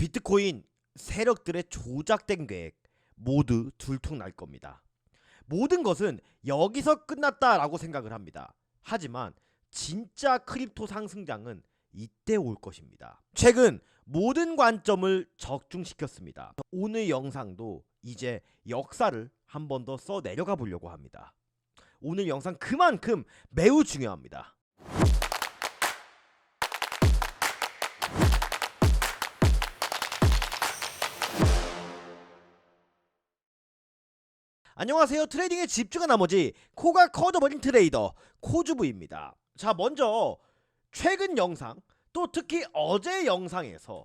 비트코인 세력들의 조작된 계획 모두 들통날 겁니다. 모든 것은 여기서 끝났다라고 생각을 합니다. 하지만 진짜 크립토 상승장은 이때 올 것입니다. 최근 모든 관점을 적중시켰습니다. 오늘 영상도 이제 역사를 한 번 더 써 내려가 보려고 합니다. 오늘 영상 그만큼 매우 중요합니다. 안녕하세요. 트레이딩에 집중한 나머지 코가 커져버린 트레이더 코주부입니다. 자, 먼저 최근 영상, 또 특히 어제 영상에서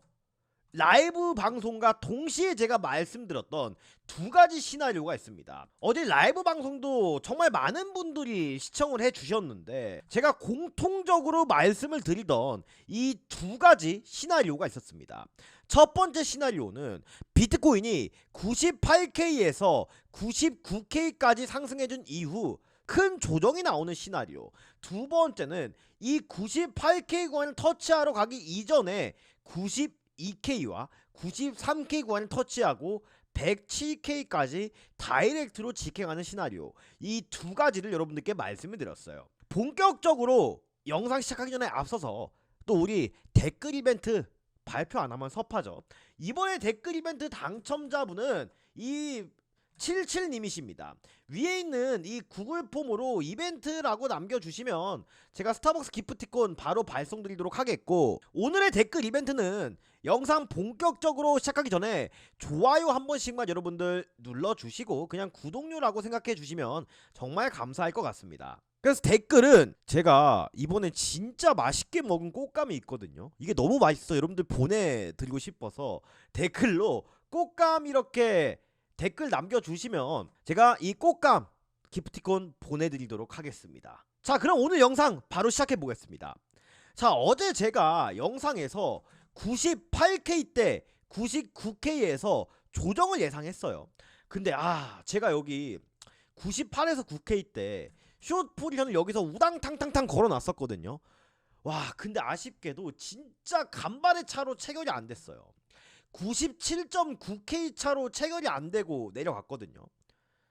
라이브 방송과 동시에 제가 말씀드렸던 두 가지 시나리오가 있습니다. 어제 라이브 방송도 정말 많은 분들이 시청을 해주셨는데 제가 공통적으로 말씀을 드리던 이 두 가지 시나리오가 있었습니다. 첫 번째 시나리오는 비트코인이 98K에서 99K까지 상승해준 이후 큰 조정이 나오는 시나리오. 두 번째는 이 98K 구간을 터치하러 가기 이전에 92K와 93K 구간을 터치하고 107K까지 다이렉트로 직행하는 시나리오. 이 두 가지를 여러분들께 말씀을 드렸어요. 본격적으로 영상 시작하기 전에 앞서서 또 우리 댓글 이벤트 발표 안 하면 섭하죠. 이번에 댓글 이벤트 당첨자분은 이 77님이십니다. 위에 있는 이 구글 폼으로 이벤트라고 남겨주시면 제가 스타벅스 기프티콘 바로 발송드리도록 하겠고, 오늘의 댓글 이벤트는 영상 본격적으로 시작하기 전에 좋아요 한 번씩만 여러분들 눌러주시고 그냥 구독료라고 생각해 주시면 정말 감사할 것 같습니다. 그래서 댓글은 제가 이번에 진짜 맛있게 먹은 꽃감이 있거든요. 이게 너무 맛있어 여러분들 보내드리고 싶어서 댓글로 꽃감 이렇게 댓글 남겨주시면 제가 이 꽃감 기프티콘 보내드리도록 하겠습니다. 자, 그럼 오늘 영상 바로 시작해 보겠습니다. 자, 어제 제가 영상에서 98K 때 99K에서 조정을 예상했어요. 근데 제가 여기 98에서 9K 때 숏 포지션을 여기서 우당탕탕탕 걸어놨었거든요. 와, 근데 아쉽게도 진짜 간발의 차로 체결이 안 됐어요. 97.9K 차로 체결이 안 되고 내려갔거든요.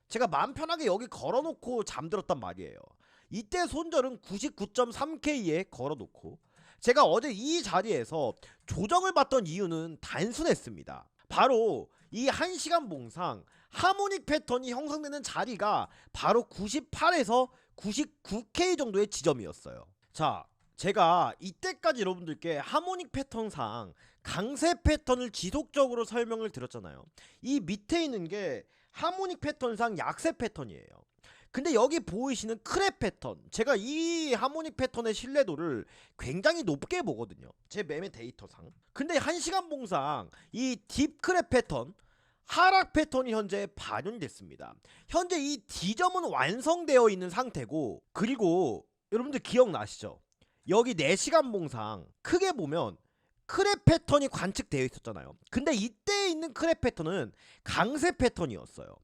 제가 마음 편하게 여기 걸어놓고 잠들었단 말이에요. 이때 손절은 99.3K에 걸어놓고 제가 어제 이 자리에서 조정을 받던 이유는 단순했습니다. 바로 이 1시간 봉상 하모닉 패턴이 형성되는 자리가 바로 98에서 99K 정도의 지점이었어요. 자, 제가 이때까지 여러분들께 하모닉 패턴상 강세 패턴을 지속적으로 설명을 드렸잖아요. 이 밑에 있는 게 하모닉 패턴상 약세 패턴이에요. 근데 여기 보이시는 크랩 패턴, 제가 이 하모닉 패턴의 신뢰도를 굉장히 높게 보거든요, 제 매매 데이터상. 근데 1시간 봉상 이 딥 크랩 패턴, 하락 패턴이 현재 반영됐습니다. 현재 이 D점은 완성되어 있는 상태고, 그리고 여러분들 기억나시죠? 여기 4시간 봉상 크게 보면 크랩 패턴이 관측되어 있었잖아요. 근데 이때 있는 크랩 패턴은 강세 패턴이었어요.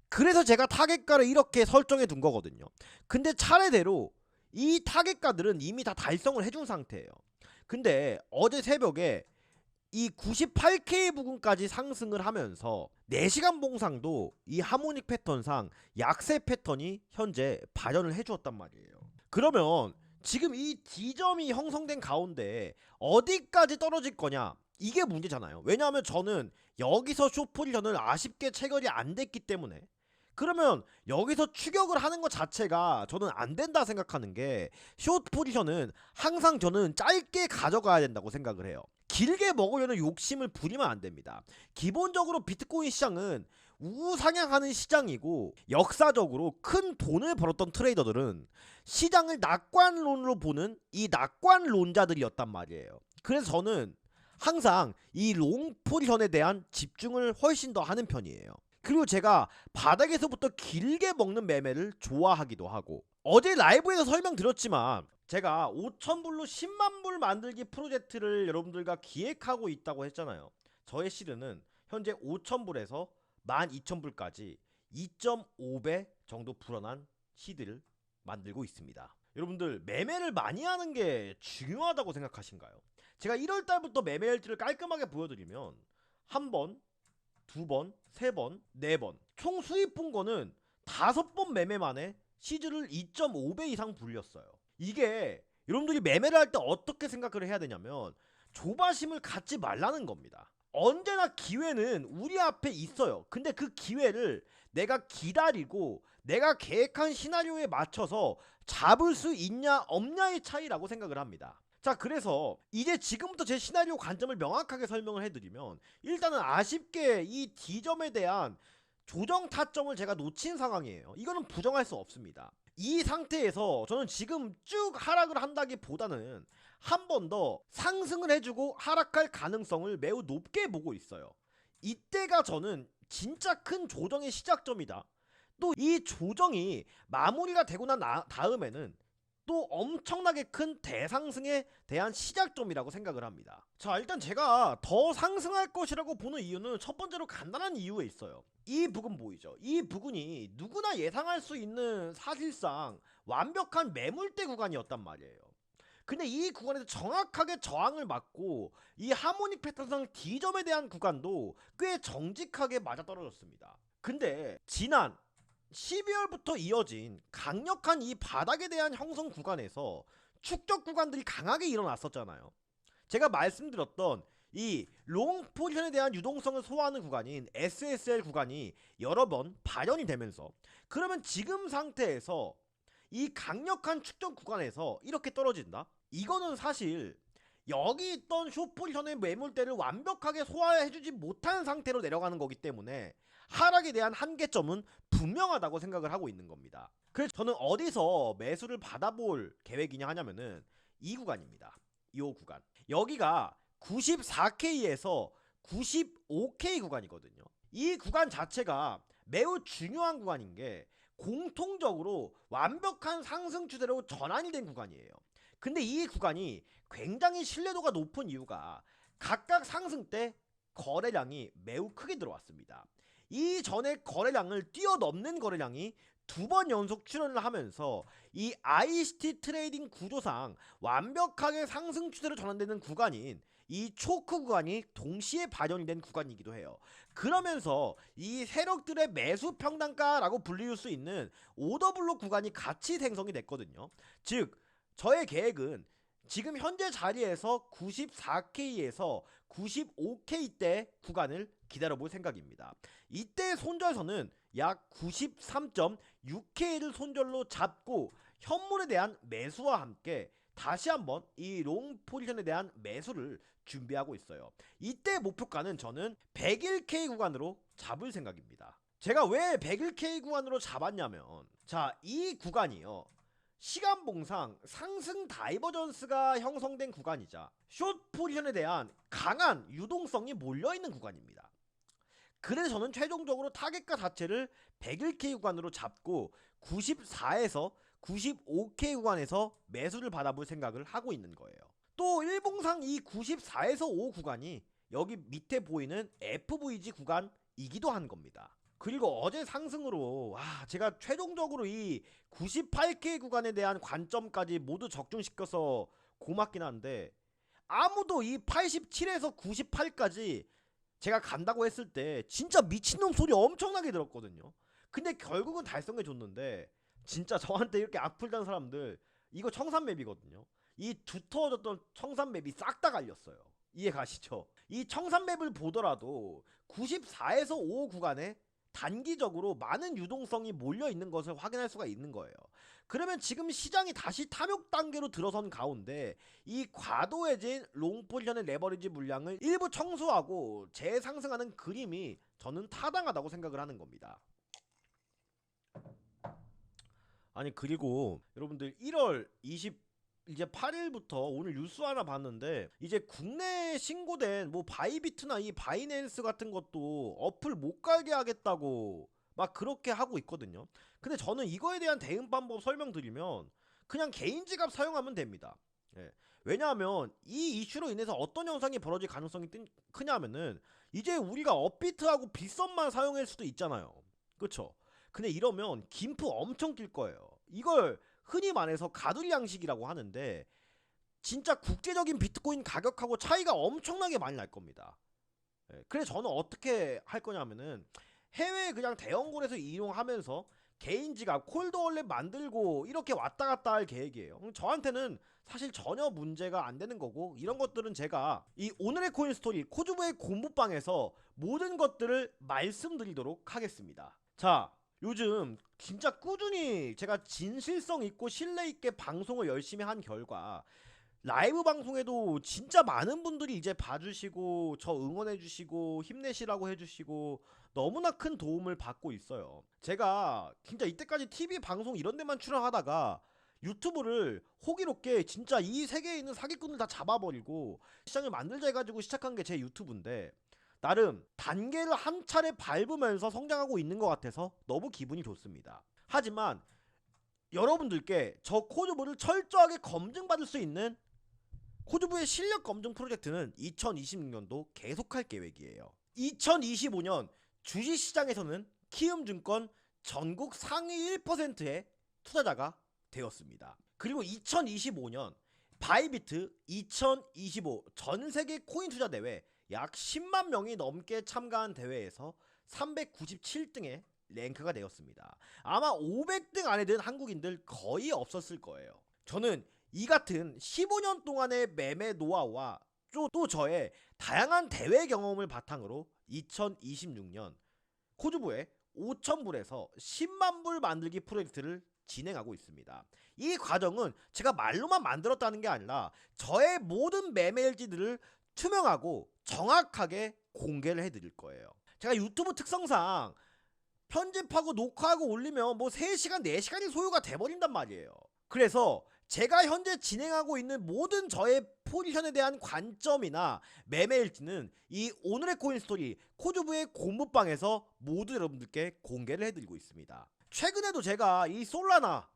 그래서 제가 타겟가를 이렇게 설정해 둔 거거든요. 근데 차례대로 이 타겟가들은 이미 다 달성을 해준 상태예요. 근데 어제 새벽에 이 98K 부근까지 상승을 하면서 4시간 봉상도 이 하모닉 패턴상 약세 패턴이 현재 발현을 해주었단 말이에요. 그러면 지금 이 D점이 형성된 가운데 어디까지 떨어질 거냐, 이게 문제잖아요. 왜냐하면 저는 여기서 숏 포지션을 아쉽게 체결이 안 됐기 때문에, 그러면 여기서 추격을 하는 것 자체가 저는 안 된다 생각하는 게, 숏 포지션은 항상 저는 짧게 가져가야 된다고 생각을 해요. 길게 먹으려는 욕심을 부리면 안 됩니다. 기본적으로 비트코인 시장은 우상향하는 시장이고, 역사적으로 큰 돈을 벌었던 트레이더들은 시장을 낙관론으로 보는 이 낙관론자들이었단 말이에요. 그래서 저는 항상 이 롱 포지션에 대한 집중을 훨씬 더 하는 편이에요. 그리고 제가 바닥에서부터 길게 먹는 매매를 좋아하기도 하고, 어제 라이브에서 설명드렸지만 제가 5,000불로 10만불 만들기 프로젝트를 여러분들과 기획하고 있다고 했잖아요. 저의 시드는 현재 5,000불에서 12,000불까지 2.5배 정도 불어난 시드를 만들고 있습니다. 여러분들 매매를 많이 하는 게 중요하다고 생각하신가요? 제가 1월달부터 매매 일지를 깔끔하게 보여드리면 한 번, 두 번, 세 번, 네 번 총 수입 본 거는 5번 매매 만에 시즈를 2.5배 이상 불렸어요. 이게 여러분들이 매매를 할 때 어떻게 생각을 해야 되냐면 조바심을 갖지 말라는 겁니다. 언제나 기회는 우리 앞에 있어요. 근데 그 기회를 내가 기다리고 내가 계획한 시나리오에 맞춰서 잡을 수 있냐 없냐의 차이라고 생각을 합니다. 자, 그래서 이제 지금부터 제 시나리오 관점을 명확하게 설명을 해드리면, 일단은 아쉽게 이 D점에 대한 조정 타점을 제가 놓친 상황이에요. 이거는 부정할 수 없습니다. 이 상태에서 저는 지금 쭉 하락을 한다기보다는 한 번 더 상승을 해주고 하락할 가능성을 매우 높게 보고 있어요. 이때가 저는 진짜 큰 조정의 시작점이다. 또 이 조정이 마무리가 되고 난 다음에는 또 엄청나게 큰 대상승에 대한 시작점이라고 생각을 합니다. 자, 일단 제가 더 상승할 것이라고 보는 이유는 첫 번째로 간단한 이유에 있어요. 이 부분 보이죠? 이 부분이 누구나 예상할 수 있는 사실상 완벽한 매물대 구간이었단 말이에요. 근데 이 구간에서 정확하게 저항을 맞고 이 하모닉 패턴상 D점에 대한 구간도 꽤 정직하게 맞아떨어졌습니다. 근데 지난 12월부터 이어진 강력한 이 바닥에 대한 형성 구간에서 축적 구간들이 강하게 일어났었잖아요. 제가 말씀드렸던 이 롱 포지션에 대한 유동성을 소화하는 구간인 SSL 구간이 여러 번 발현이 되면서, 그러면 지금 상태에서 이 강력한 축적 구간에서 이렇게 떨어진다? 이거는 사실 여기 있던 숏 포지션의 매물대를 완벽하게 소화해주지 못한 상태로 내려가는 거기 때문에 하락에 대한 한계점은 분명하다고 생각을 하고 있는 겁니다. 그래서 저는 어디서 매수를 받아볼 계획이냐 하냐면은 이 구간입니다. 이 구간. 여기가 94K에서 95K 구간이거든요. 이 구간 자체가 매우 중요한 구간인 게 공통적으로 완벽한 상승 추세로 전환이 된 구간이에요. 근데 이 구간이 굉장히 신뢰도가 높은 이유가 각각 상승 때 거래량이 매우 크게 들어왔습니다. 이전에 거래량을 뛰어넘는 거래량이 2번 연속 출현을 하면서 이 ICT 트레이딩 구조상 완벽하게 상승 추세로 전환되는 구간인 이 초크 구간이 동시에 발현이 된 구간이기도 해요. 그러면서 이 세력들의 매수 평단가라고 불릴 수 있는 오더블록 구간이 같이 생성이 됐거든요. 즉 저의 계획은 지금 현재 자리에서 94K에서 95K대 구간을 기다려볼 생각입니다. 이때 손절선은 약 93.6K를 손절로 잡고 현물에 대한 매수와 함께 다시 한번 이 롱 포지션에 대한 매수를 준비하고 있어요. 이때 목표가는 저는 101K 구간으로 잡을 생각입니다. 제가 왜 101K 구간으로 잡았냐면, 자, 이 구간이요, 시간봉상 상승 다이버전스가 형성된 구간이자 숏 포지션에 대한 강한 유동성이 몰려있는 구간입니다. 그래서 저는 최종적으로 타겟가 자체를 101K 구간으로 잡고 94에서 95K 구간에서 매수를 받아볼 생각을 하고 있는 거예요. 또 일봉상 이 94에서 5 구간이 여기 밑에 보이는 FVG 구간이기도 한 겁니다. 그리고 어제 상승으로 제가 최종적으로 이 98K 구간에 대한 관점까지 모두 적중시켜서 고맙긴 한데, 아무도 이 87에서 98까지 제가 간다고 했을 때 진짜 미친놈 소리 엄청나게 들었거든요. 근데 결국은 달성해 줬는데, 진짜 저한테 이렇게 악플 단 사람들, 이거 청산맵이거든요. 이 두터워졌던 청산맵이 싹 다 갈렸어요. 이해 가시죠? 이 청산맵을 보더라도 94에서 5 구간에 단기적으로 많은 유동성이 몰려있는 것을 확인할 수가 있는 거예요. 그러면 지금 시장이 다시 탐욕 단계로 들어선 가운데 이 과도해진 롱 포지션의 레버리지 물량을 일부 청소하고 재상승하는 그림이 저는 타당하다고 생각을 하는 겁니다. 아니, 그리고 여러분들 1월 이제 8일부터 오늘 뉴스 하나 봤는데, 이제 국내에 신고된 뭐 바이비트나 이 바이낸스 같은 것도 어플 못 깔게 하겠다고 막 그렇게 하고 있거든요. 근데 저는 이거에 대한 대응 방법 설명드리면 그냥 개인 지갑 사용하면 됩니다. 예. 왜냐하면 이 이슈로 인해서 어떤 현상이 벌어질 가능성이 크냐면은 이제 우리가 업비트하고 빗썸만 사용할 수도 있잖아요. 그쵸? 근데 이러면 김프 엄청 낄 거예요. 이걸 흔히 말해서 가두리 양식이라고 하는데, 진짜 국제적인 비트코인 가격하고 차이가 엄청나게 많이 날 겁니다. 그래서 저는 어떻게 할 거냐면은 해외 그냥 대형곤에서 이용하면서 개인 지갑 콜드월렛 만들고 이렇게 왔다 갔다 할 계획이에요. 저한테는 사실 전혀 문제가 안 되는 거고, 이런 것들은 제가 이 오늘의 코인 스토리 코주부의 공부방에서 모든 것들을 말씀드리도록 하겠습니다. 자, 요즘 진짜 꾸준히 제가 진실성 있고 신뢰 있게 방송을 열심히 한 결과 라이브 방송에도 진짜 많은 분들이 이제 봐주시고 저 응원해주시고 힘내시라고 해주시고 너무나 큰 도움을 받고 있어요. 제가 진짜 이때까지 TV 방송 이런 데만 출연하다가 유튜브를 호기롭게 진짜 이 세계에 있는 사기꾼을 다 잡아버리고 시장을 만들자 해가지고 시작한 게 제 유튜브인데, 나름 단계를 한 차례 밟으면서 성장하고 있는 것 같아서 너무 기분이 좋습니다. 하지만 여러분들께 저 코드부를 철저하게 검증받을 수 있는 코드부의 실력 검증 프로젝트는 2026년도 계속할 계획이에요. 2025년 주식시장에서는 키움증권 전국 상위 1%의 투자자가 되었습니다. 그리고 2025년 바이비트 2025 전세계 코인 투자 대회 약 10만 명이 넘게 참가한 대회에서 397등에 랭크가 되었습니다. 아마 500등 안에 든 한국인들 거의 없었을 거예요. 저는 이 같은 15년 동안의 매매 노하우와 또 저의 다양한 대회 경험을 바탕으로 2026년 코주부의 5,000불에서 10만 불 만들기 프로젝트를 진행하고 있습니다. 이 과정은 제가 말로만 만들었다는 게 아니라 저의 모든 매매 일지들을 투명하고 정확하게 공개를 해드릴 거예요. 제가 유튜브 특성상 편집하고 녹화하고 올리면 뭐 3시간 4시간이 소요가 돼버린단 말이에요. 그래서 제가 현재 진행하고 있는 모든 저의 포지션에 대한 관점이나 매매 일지는 이 오늘의 코인 스토리 코주부의 공부방에서 모두 여러분들께 공개를 해드리고 있습니다. 최근에도 제가 이 솔라나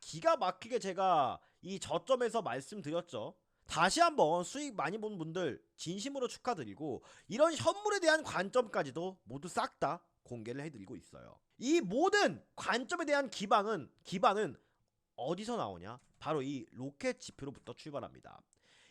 기가 막히게 제가 이 저점에서 말씀드렸죠. 다시 한번 수익 많이 본 분들 진심으로 축하드리고, 이런 현물에 대한 관점까지도 모두 싹 다 공개를 해드리고 있어요. 이 모든 관점에 대한 기반은 어디서 나오냐? 바로 이 로켓 지표로부터 출발합니다.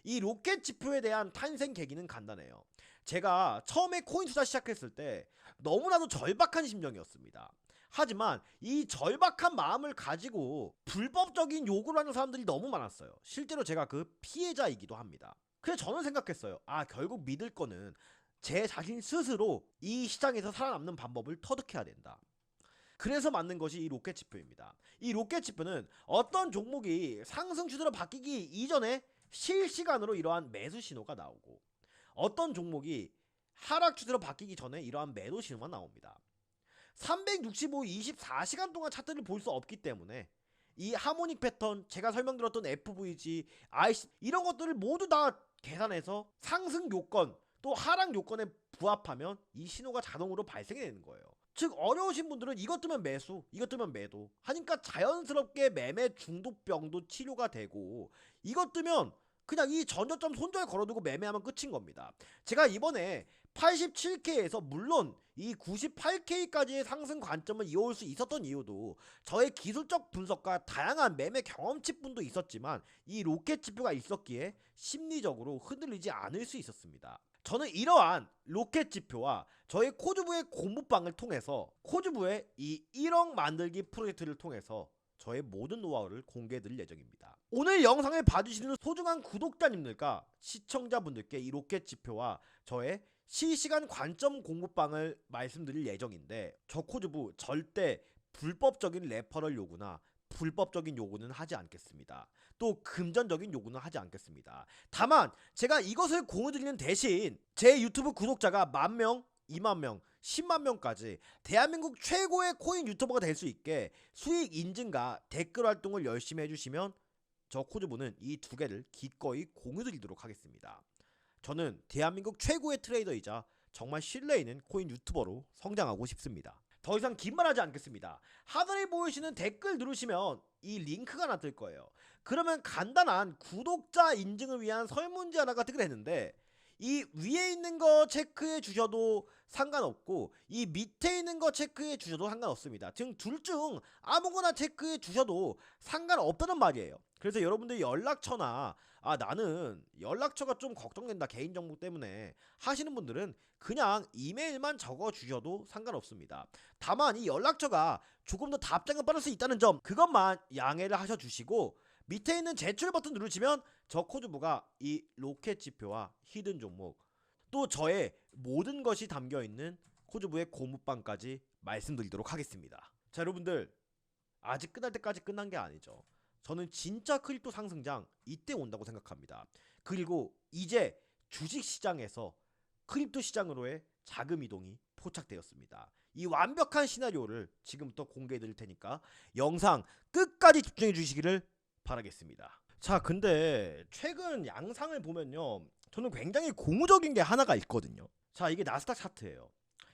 이 로켓 지표에 대한 탄생 계기는 간단해요. 제가 처음에 코인 투자 시작했을 때 너무나도 절박한 심정이었습니다. 하지만 이 절박한 마음을 가지고 불법적인 요구를 하는 사람들이 너무 많았어요. 실제로 제가 그 피해자이기도 합니다. 그래서 저는 생각했어요. 결국 믿을 거는 제 자신 스스로 이 시장에서 살아남는 방법을 터득해야 된다. 그래서 만든 것이 이 로켓 지표입니다. 이 로켓 지표는 어떤 종목이 상승 추세로 바뀌기 이전에 실시간으로 이러한 매수 신호가 나오고, 어떤 종목이 하락 추세로 바뀌기 전에 이러한 매도 신호가 나옵니다. 365 24시간 동안 차트를 볼 수 없기 때문에 이 하모닉 패턴, 제가 설명드렸던 FVG, IC 이런 것들을 모두 다 계산해서 상승 요건 또 하락 요건에 부합하면 이 신호가 자동으로 발생이 되는 거예요. 즉 어려우신 분들은 이것 뜨면 매수, 이것 뜨면 매도 하니까 자연스럽게 매매 중독병도 치료가 되고, 이것 뜨면 그냥 이 전저점 손절 걸어두고 매매하면 끝인 겁니다. 제가 이번에 87K에서 물론 이 98K까지의 상승 관점을 이어올 수 있었던 이유도 저의 기술적 분석과 다양한 매매 경험치뿐도 있었지만, 이 로켓 지표가 있었기에 심리적으로 흔들리지 않을 수 있었습니다. 저는 이러한 로켓 지표와 저희 코주부의 공부방을 통해서 코주부의 이 1억 만들기 프로젝트를 통해서 저의 모든 노하우를 공개해드릴 예정입니다. 오늘 영상을 봐주시는 소중한 구독자님들과 시청자분들께 이 로켓 지표와 저의 실시간 관점 공부방을 말씀드릴 예정인데, 저 코주부 절대 불법적인 레퍼럴 요구나 불법적인 요구는 하지 않겠습니다. 또 금전적인 요구는 하지 않겠습니다. 다만 제가 이것을 공유드리는 대신 제 유튜브 구독자가 10,000명, 20,000명, 100,000명까지 대한민국 최고의 코인 유튜버가 될 수 있게 수익 인증과 댓글 활동을 열심히 해주시면 저 코주부는 이 두 개를 기꺼이 공유드리도록 하겠습니다. 저는 대한민국 최고의 트레이더이자 정말 신뢰 있는 코인 유튜버로 성장하고 싶습니다. 더 이상 긴 말하지 않겠습니다. 하단에 보이시는 댓글 누르시면 이 링크가 나뜰 거예요. 그러면 간단한 구독자 인증을 위한 설문지 하나가 뜨게 되는데, 이 위에 있는 거 체크해 주셔도 상관없고 이 밑에 있는 거 체크해 주셔도 상관없습니다. 지금 둘 중 아무거나 체크해 주셔도 상관없다는 말이에요. 그래서 여러분들이 연락처나 나는 연락처가 좀 걱정된다 개인정보 때문에 하시는 분들은 그냥 이메일만 적어주셔도 상관없습니다. 다만 이 연락처가 조금 더 답장을 받을 수 있다는 점, 그것만 양해를 하셔주시고, 밑에 있는 제출 버튼 누르시면 저 코드부가 이 로켓 지표와 히든 종목, 또 저의 모든 것이 담겨있는 코드부의 고무방까지 말씀드리도록 하겠습니다. 자, 여러분들, 아직 끝날 때까지 끝난 게 아니죠. 저는 진짜 크립토 상승장 이때 온다고 생각합니다. 그리고 이제 주식시장에서 크립토 시장으로의 자금 이동이 포착되었습니다. 이 완벽한 시나리오를 지금부터 공개해 드릴 테니까 영상 끝까지 집중해 주시기를 바라겠습니다. 자, 근데 최근 양상을 보면요, 저는 굉장히 고무적인 게 하나가 있거든요. 자, 이게 나스닥 차트예요.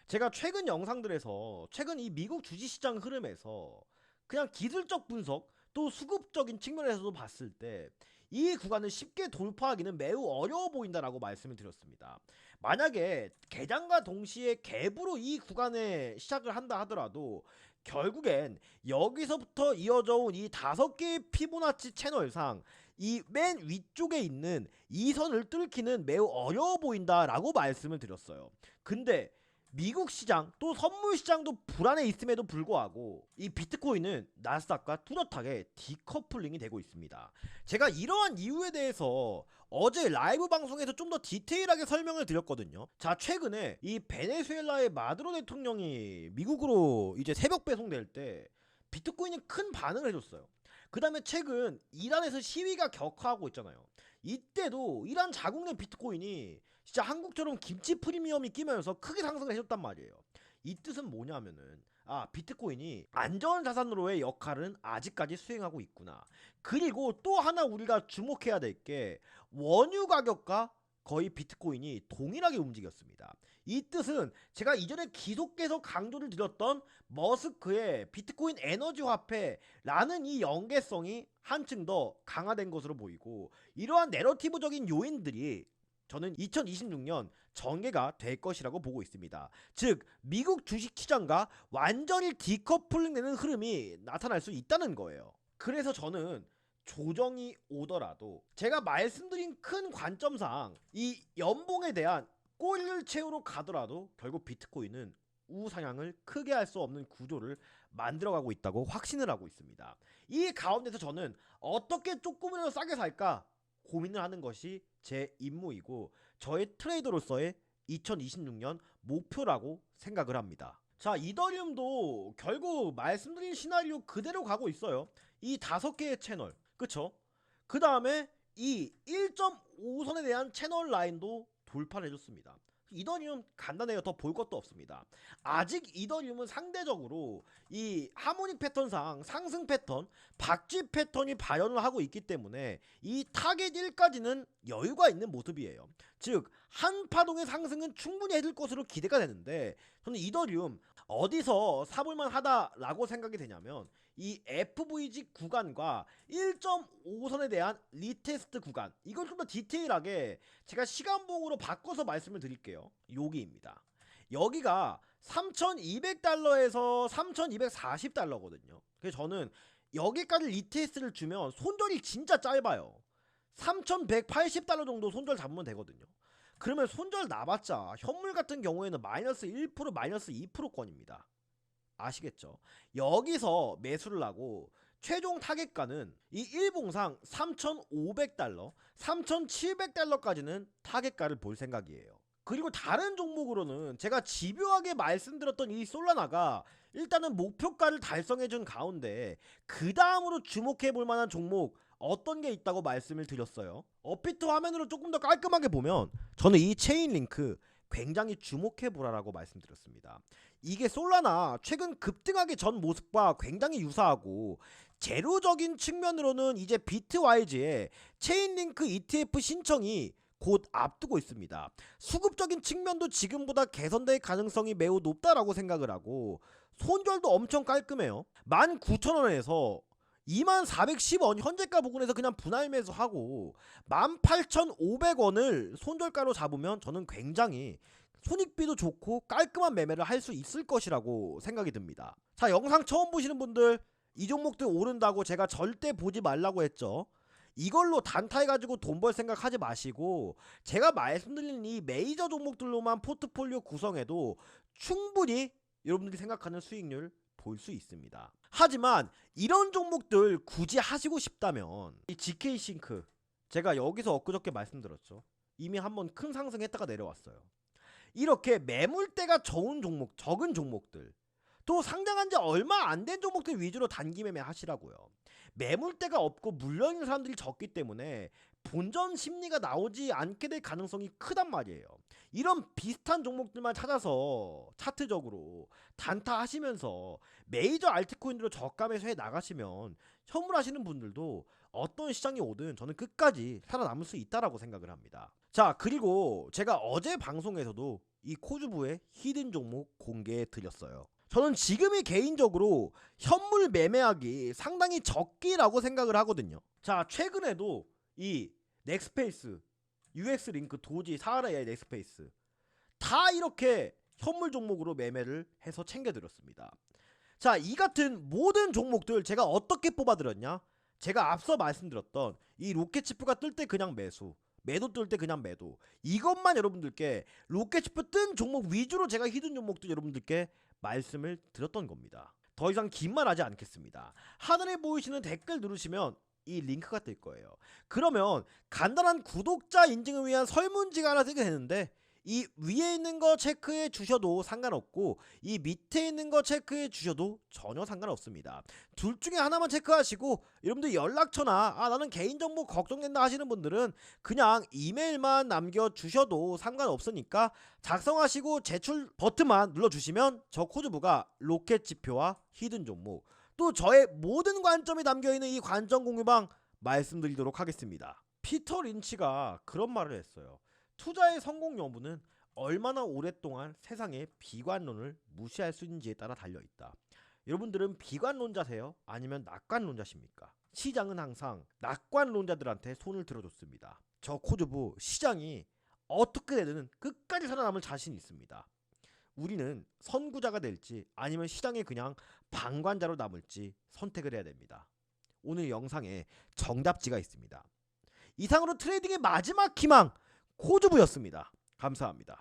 제가 최근 영상들에서 최근 이 미국 주식시장 흐름에서 그냥 기술적 분석 또 수급적인 측면에서도 봤을 때 이 구간을 쉽게 돌파하기는 매우 어려워 보인다라고 말씀을 드렸습니다. 만약에 개장과 동시에 갭으로 이 구간에 시작을 한다 하더라도 결국엔 여기서부터 이어져 온 이 5개의 피보나치 채널상 이 맨 위쪽에 있는 이 선을 뚫기는 매우 어려워 보인다라고 말씀을 드렸어요. 근데 미국 시장 또 선물 시장도 불안해 있음에도 불구하고 이 비트코인은 나스닥과 뚜렷하게 디커플링이 되고 있습니다. 제가 이러한 이유에 대해서 어제 라이브 방송에서 좀 더 디테일하게 설명을 드렸거든요. 자, 최근에 이 베네수엘라의 마두로 대통령이 미국으로 이제 새벽 배송될 때 비트코인이 큰 반응을 해줬어요. 그 다음에 최근 이란에서 시위가 격화하고 있잖아요. 이때도 이란 자국 내 비트코인이 진짜 한국처럼 김치 프리미엄이 끼면서 크게 상승을 해줬단 말이에요. 이 뜻은 뭐냐면은 비트코인이 안전자산으로의 역할은 아직까지 수행하고 있구나. 그리고 또 하나 우리가 주목해야 될 게 원유 가격과 거의 비트코인이 동일하게 움직였습니다. 이 뜻은 제가 이전에 계속해서 강조를 드렸던 머스크의 비트코인 에너지 화폐라는 이 연계성이 한층 더 강화된 것으로 보이고, 이러한 내러티브적인 요인들이 저는 2026년 전개가 될 것이라고 보고 있습니다. 즉 미국 주식시장과 완전히 디커플링되는 흐름이 나타날 수 있다는 거예요. 그래서 저는 조정이 오더라도 제가 말씀드린 큰 관점상 이 연봉에 대한 꼬리를 채우러 가더라도 결국 비트코인은 우상향을 크게 할 수 없는 구조를 만들어가고 있다고 확신을 하고 있습니다. 이 가운데서 저는 어떻게 조금이라도 싸게 살까 고민을 하는 것이 제 임무이고 저의 트레이더로서의 2026년 목표라고 생각을 합니다. 자, 이더리움도 결국 말씀드린 시나리오 그대로 가고 있어요. 이 5개의 채널, 그쵸? 그 다음에 이 1.5선에 대한 채널 라인도 돌파를 해줬습니다. 이더리움 간단해요. 더 볼 것도 없습니다. 아직 이더리움은 상대적으로 이 하모닉 패턴상 상승 패턴, 박쥐 패턴이 발현을 하고 있기 때문에 이 타겟 1까지는 여유가 있는 모습이에요. 즉 한 파동의 상승은 충분히 해줄 것으로 기대가 되는데, 저는 이더리움 어디서 사볼만 하다라고 생각이 되냐면 이 FVG 구간과 1.5선에 대한 리테스트 구간, 이걸 좀 더 디테일하게 제가 시간봉으로 바꿔서 말씀을 드릴게요. 여기입니다. 여기가 3,200달러에서 3,240달러거든요. 그래서 저는 여기까지 리테스트를 주면 손절이 진짜 짧아요. 3,180달러 정도 손절 잡으면 되거든요. 그러면 손절 나봤자 현물 같은 경우에는 마이너스 1%, 마이너스 2%권입니다. 아시겠죠? 여기서 매수를 하고 최종 타겟가는 이 일봉상 3,500달러, 3,700달러까지는 타겟가를 볼 생각이에요. 그리고 다른 종목으로는 제가 집요하게 말씀드렸던 이 솔라나가 일단은 목표가를 달성해준 가운데 그 다음으로 주목해볼 만한 종목 어떤 게 있다고 말씀을 드렸어요. 업비트 화면으로 조금 더 깔끔하게 보면 저는 이 체인링크 굉장히 주목해보라라고 말씀드렸습니다. 이게 솔라나 최근 급등하기 전 모습과 굉장히 유사하고, 재료적인 측면으로는 이제 비트와이즈의 체인링크 ETF 신청이 곧 앞두고 있습니다. 수급적인 측면도 지금보다 개선될 가능성이 매우 높다라고 생각을 하고, 손절도 엄청 깔끔해요. 19,000원에서 2410원 현재가 부근에서 그냥 분할 매수하고 18,500원을 손절가로 잡으면 저는 굉장히 손익비도 좋고 깔끔한 매매를 할 수 있을 것이라고 생각이 듭니다. 자, 영상 처음 보시는 분들 이 종목들 오른다고 제가 절대 보지 말라고 했죠. 이걸로 단타해가지고 돈 벌 생각 하지 마시고 제가 말씀드린 이 메이저 종목들로만 포트폴리오 구성해도 충분히 여러분들이 생각하는 수익률 볼 수 있습니다. 하지만 이런 종목들 굳이 하시고 싶다면 이 GK싱크 제가 여기서 엊그저께 말씀드렸죠. 이미 한번 큰 상승했다가 내려왔어요. 이렇게 매물대가 적은 종목들 또 상장한 지 얼마 안 된 종목들 위주로 단기 매매 하시라고요. 매물대가 없고 물려있는 사람들이 적기 때문에 본전 심리가 나오지 않게 될 가능성이 크단 말이에요. 이런 비슷한 종목들만 찾아서 차트적으로 단타 하시면서 메이저 알트코인으로 저가 매수해 나가시면 현물하시는 분들도 어떤 시장이 오든 저는 끝까지 살아남을 수 있다라고 생각을 합니다. 자, 그리고 제가 어제 방송에서도 이 코주부의 히든 종목 공개해 드렸어요. 저는 지금이 개인적으로 현물 매매하기 상당히 적기라고 생각을 하거든요. 자, 최근에도 이 넥스페이스, UX링크, 도지, 사하라의 넥스페이스 다 이렇게 현물 종목으로 매매를 해서 챙겨드렸습니다. 자, 이 같은 모든 종목들 제가 어떻게 뽑아드렸냐? 제가 앞서 말씀드렸던 이 로켓치프가 뜰 때 그냥 매수, 매도 뜰 때 그냥 매도, 이것만 여러분들께 로켓치프 뜬 종목 위주로 제가 히든 종목들 여러분들께 말씀을 드렸던 겁니다. 더 이상 긴 말 하지 않겠습니다. 하늘에 보이시는 댓글 누르시면 이 링크가 뜰 거예요. 그러면 간단한 구독자 인증을 위한 설문지가 하나 뜨게 되는데 이 위에 있는 거 체크해 주셔도 상관없고 이 밑에 있는 거 체크해 주셔도 전혀 상관없습니다. 둘 중에 하나만 체크하시고 여러분들 연락처나 나는 개인정보 걱정된다 하시는 분들은 그냥 이메일만 남겨주셔도 상관없으니까 작성하시고 제출 버튼만 눌러주시면 저 코드부가 로켓 지표와 히든 종목 또 저의 모든 관점이 담겨있는 이 관점 공유방 말씀드리도록 하겠습니다. 피터 린치가 그런 말을 했어요. 투자의 성공 여부는 얼마나 오랫동안 세상의 비관론을 무시할 수 있는지에 따라 달려있다. 여러분들은 비관론자세요? 아니면 낙관론자십니까? 시장은 항상 낙관론자들한테 손을 들어줬습니다. 저 코드부 시장이 어떻게 되든 끝까지 살아남을 자신이 있습니다. 우리는 선구자가 될지 아니면 시장에 그냥 방관자로 남을지 선택을 해야 됩니다. 오늘 영상에 정답지가 있습니다. 이상으로 트레이딩의 마지막 희망 코드부였습니다. 감사합니다.